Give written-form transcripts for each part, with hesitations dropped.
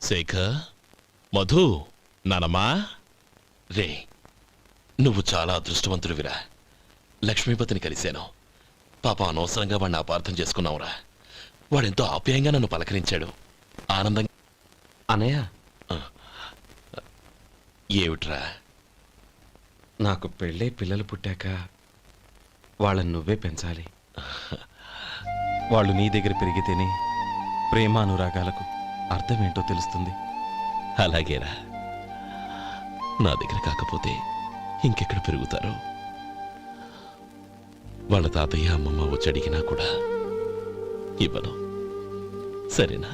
శేఖర్, మధు, నానమ్మా రే, నువ్వు చాలా అదృష్టవంతుడివిరా. లక్ష్మీపతిని కలిశాను. పాప అనవసరంగా వాడిని అపార్థం చేసుకున్నావురా. వాడెంతో ఆప్యాయంగా నన్ను పలకరించాడు. ఆనందంగా. అనయ్య, ఏమిట్రా? నాకు పెళ్ళై పిల్లలు పుట్టాక వాళ్ళని నువ్వే పెంచాలి. వాళ్ళు నీ దగ్గర పెరిగితేనే ప్రేమానురాగాలకు అర్థమేంటో తెలుస్తుంది. అలాగేరా. నా దగ్గర కాకపోతే ఇంకెక్కడ పెరుగుతారో. వాళ్ళ తాతయ్య అమ్మమ్మ వచ్చి అడిగినా కూడా ఇవ్వను. సరేనా?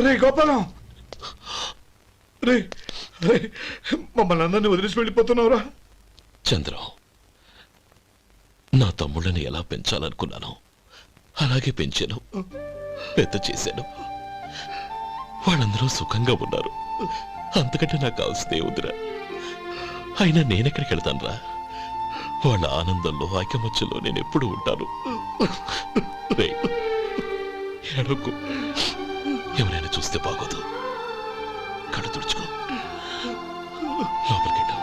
రే గోపాలం, రే రే, మమ్మల్ని అందరినీ వదిలేసి వెళ్ళిపోతున్నావురా? చంద్రం, నా తమ్ముళ్ళని ఎలా పెంచాలనుకున్నానో అలాగే పెంచాను, పెద్ద చేశాను. వాళ్ళందరూ సుఖంగా ఉన్నారు. అంతకంటే నాకు కావాల్సిందే వద్దురా. అయినా నేనెక్కడికి వెళ్తానురా? వాళ్ళ ఆనందంలో ఐకమత్యంలో నేను ఎప్పుడు ఉంటాను. రే, ఎడకు. ఎవరైనా చూస్తే బాగోదు. కళ్ళు తుడుచుకో, లోపలికెట్టావు.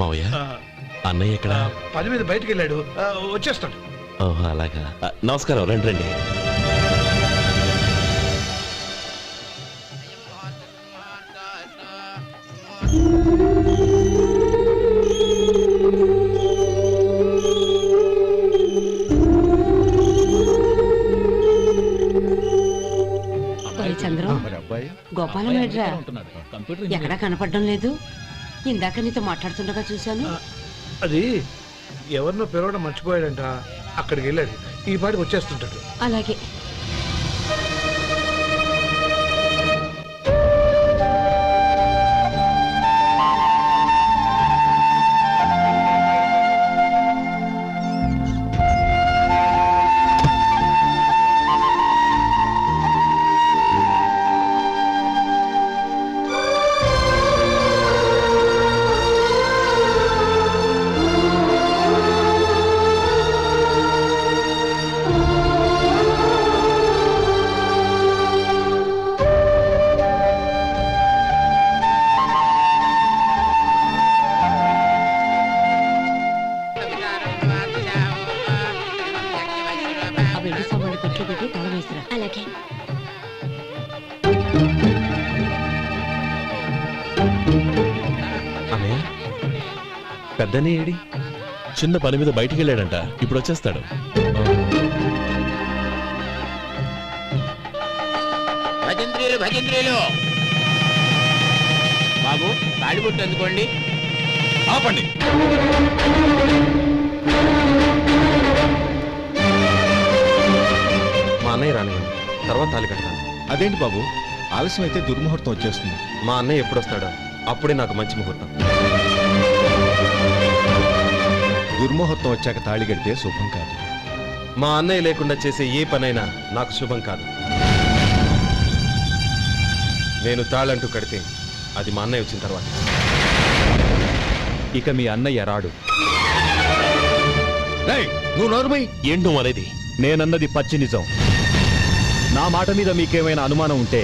మావయ్య, అన్నయ్య ఎక్కడ? పని మీద బయటికి వెళ్ళాడు, వచ్చేస్తాడు. ఓహో, అలాగా. నమస్కారం. రండి రండి. చంద్రం, గోపాలం ఏడ్రా? ఎక్కడా కనపడడం లేదు. ఇందాక నీతో మాట్లాడుతుండగా చూశాను. అది ఎవరినో పిలవడం మర్చిపోయాడంట, అక్కడికి వెళ్ళాడు. ఈ పాటికి వచ్చేస్తుంటాడు. అలాగే. అలాగే. అన్నయ్య, పెద్దనే ఏడి? చిన్న పని మీద బయటికి వెళ్ళాడంట, ఇప్పుడు వచ్చేస్తాడు. భజంత్రీలు భజంత్రీలు, బాబు తాడిబొట్టు అందుకోండి. ఆపండి. మా అన్నయ్య రానివ్వండి, తర్వాత తాళి కడతాను. అదేంటి బాబు, ఆలస్యం అయితే దుర్ముహూర్తం వచ్చేస్తుంది. మా అన్నయ్య ఎప్పుడు వస్తాడో అప్పుడే నాకు మంచి ముహూర్తం. దుర్ముహూర్తం వచ్చాక తాళి కడితే శుభం కాదు. మా అన్నయ్య లేకుండా చేసే ఏ పనైనా నాకు శుభం కాదు. నేను తాళంటూ కడితే అది మా అన్నయ్య వచ్చిన తర్వాత. ఇక మీ అన్నయ్య రాడు. నువ్వు నోరుమై. ఏంటో అనేది? నేనన్నది పచ్చి నిజం. నా మాట మీద మీకేమైనా అనుమానం ఉంటే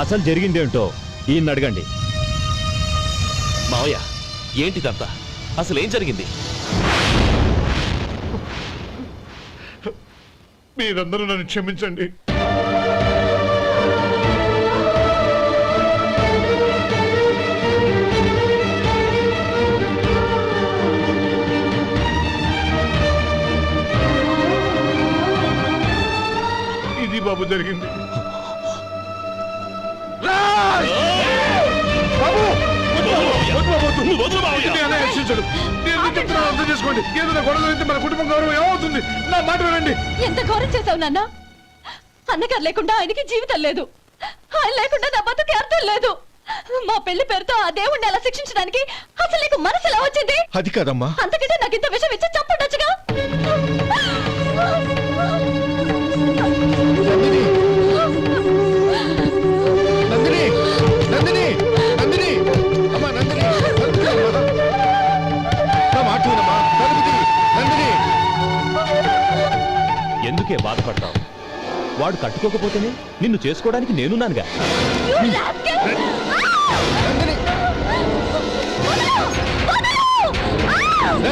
అసలు జరిగిందేంటో ఈయన్ని అడగండి. మావయ్య ఏంటిదంతా? అసలు ఏం జరిగింది? మీరందరూ నన్ను క్షమించండి. ఇది బాబు జరిగింది. బాబు రక్షించడు. నేను చెప్తున్నాను, అర్థం చేసుకోండి. ఏదైనా గొడవ అయితే మన కుటుంబం గౌరవం ఏమవుతుంది? నా మాట వినండి. ఎంత ఘోరం చేసావు నాన్న. అన్నగారు లేకుండా ఆయనకి జీవితం లేదు, ఆయన లేకుండా నా బతుకి అర్థం లేదు. మా పెళ్లి పేరుతో ఆ దేవుణ్ణి అలా శిక్షించడానికి అసలు నీకు మనసు ఎలా వచ్చింది? అది కాదమ్మా. అంతకంటే నాకు ఇంత విషయం ఇచ్చి చంపడొచ్చుగా. నందిని నందిని నందిని అమ్మా నందిని నా మాట వినమ్మా. నందిని ఎందుకే బాధపడతావు? వాడు కట్టుకోకపోతేనే నిన్ను చేసుకోవడానికి నేనున్నానుగా. You rascal! నందిని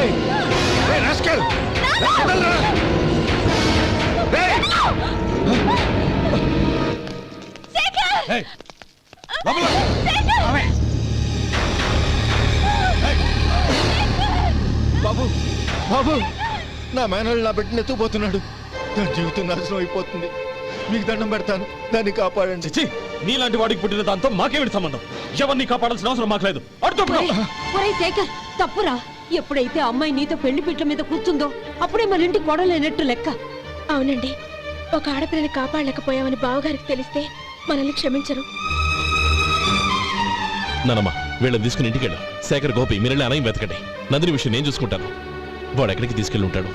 ఏయ్ ఏయ్ రాస్కెల్ వదలరా. ఏయ్ ఏయ్ లోపల బాబు బాబు నా మేనల్ని నా బిడ్డని ఎత్తుకుపోతున్నాడు. నా జీవితం నాశనం అయిపోతుంది. మీకు దండం పెడతాను, దాన్ని కాపాడండి. చిచి, నీలాంటి వాడికి పుట్టిన దాంతో మాకేమిటి సంబంధం? ఎవరిని కాపాడాల్సిన అవసరం మాకు లేదు. ఒరేయ్ శేఖర్, తప్పురా. ఎప్పుడైతే అమ్మాయి నీతో పెళ్లి పీటల మీద కూర్చుందో అప్పుడే మన ఇంటి కొడలేనట్టు లెక్క. అవునండి, ఒక ఆడపిల్లని కాపాడలేకపోయామని బావగారికి తెలిస్తే మనల్ని క్షమించరు. నానమ్మ వీళ్ళని తీసుకుని ఇంటికి వెళ్ళు. శేఖర్, గోపి మీరెళ్ళి అన్నయ్య వెతకండి. నందిని విషయం నేను చూసుకుంటాను. వాడు ఎక్కడికి తీసుకెళ్ళి ఉంటాడు?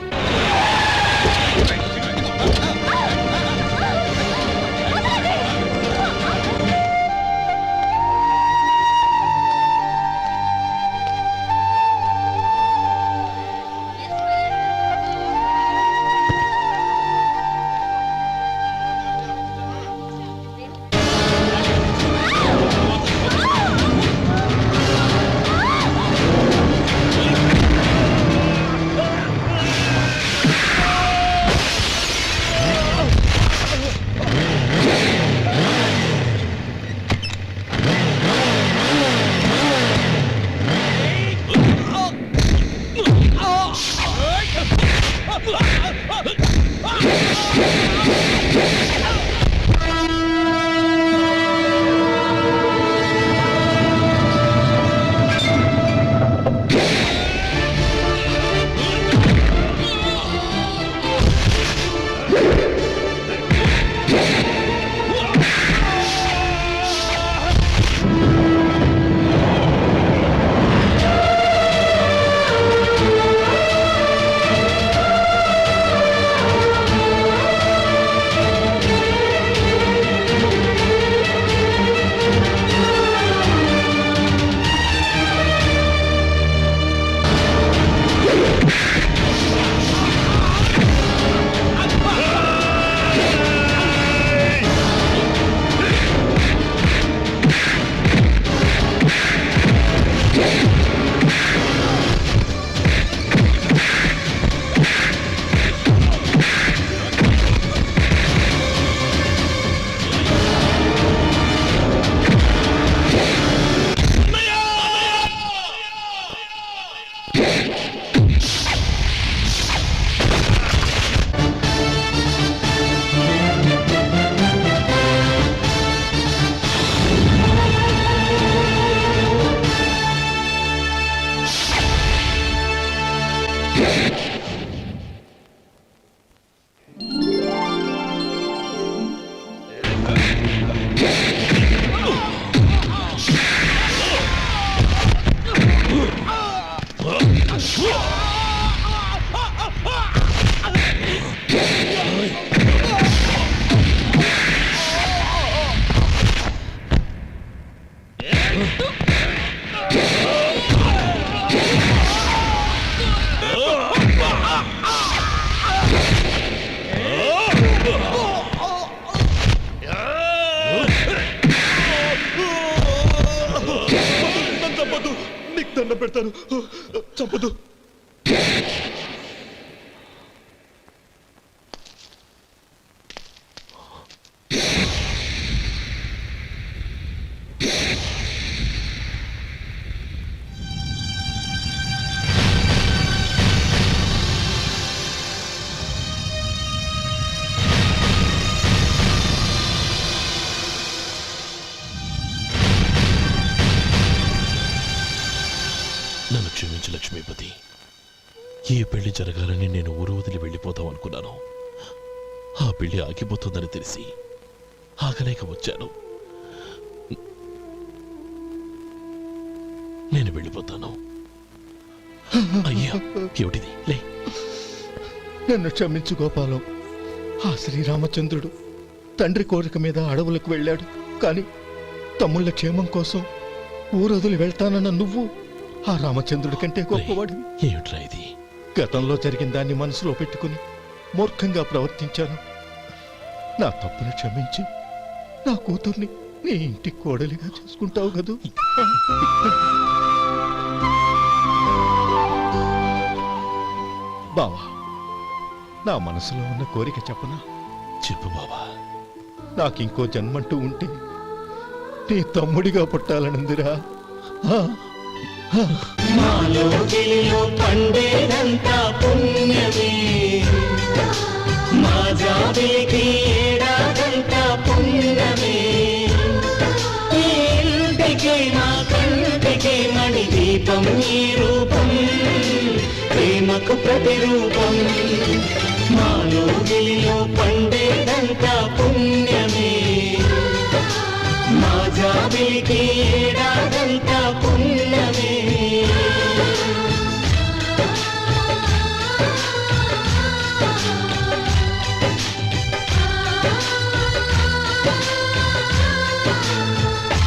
పెడతాను. చంపదు. నన్ను క్షమించు లక్ష్మీపతి. ఈ పెళ్లి జరగాలని నేను ఊరు వదిలి వెళ్ళిపోతాం అనుకున్నాను. ఆ పెళ్లి ఆగిపోతుందని తెలిసి ఆగలేక వచ్చాను. నేను వెళ్ళిపోతాను. అయ్యో, ఏమిటిది? లే. నన్ను క్షమించు గోపాలం. ఆ శ్రీరామచంద్రుడు తండ్రి కోరిక మీద అడవులకు వెళ్ళాడు. కానీ తమ్ముళ్ళ క్షేమం కోసం ఊరొదిలి వెళ్తానన్న నువ్వు ఆ రామచంద్రుడి కంటే గొప్పవాడివి. ఏమిట్రా ఇది? గతంలో జరిగిన దాన్ని మనసులో పెట్టుకుని మూర్ఖంగా ప్రవర్తించాను. నా తప్పును క్షమించి నా కూతుర్ని నీ ఇంటి కోడలిగా చేసుకుంటావు కదూ? బావా, నా మనసులో ఉన్న కోరిక చెప్పనా? చెప్పు బాబా. నాకింకో జన్మంటూ ఉంటే నీ తమ్ముడిగా పుట్టాలనుందిరా. మాలో గిలిలో పండేదంతా పుణ్యమే, మా జాబిలికి ఏడాదంతా పుణ్యమే. ఈ ఇంటికి మా కంటికి మణి దీపం ఈ రూపం, ప్రేమకు ప్రతిరూపం. మాలో గిలిలో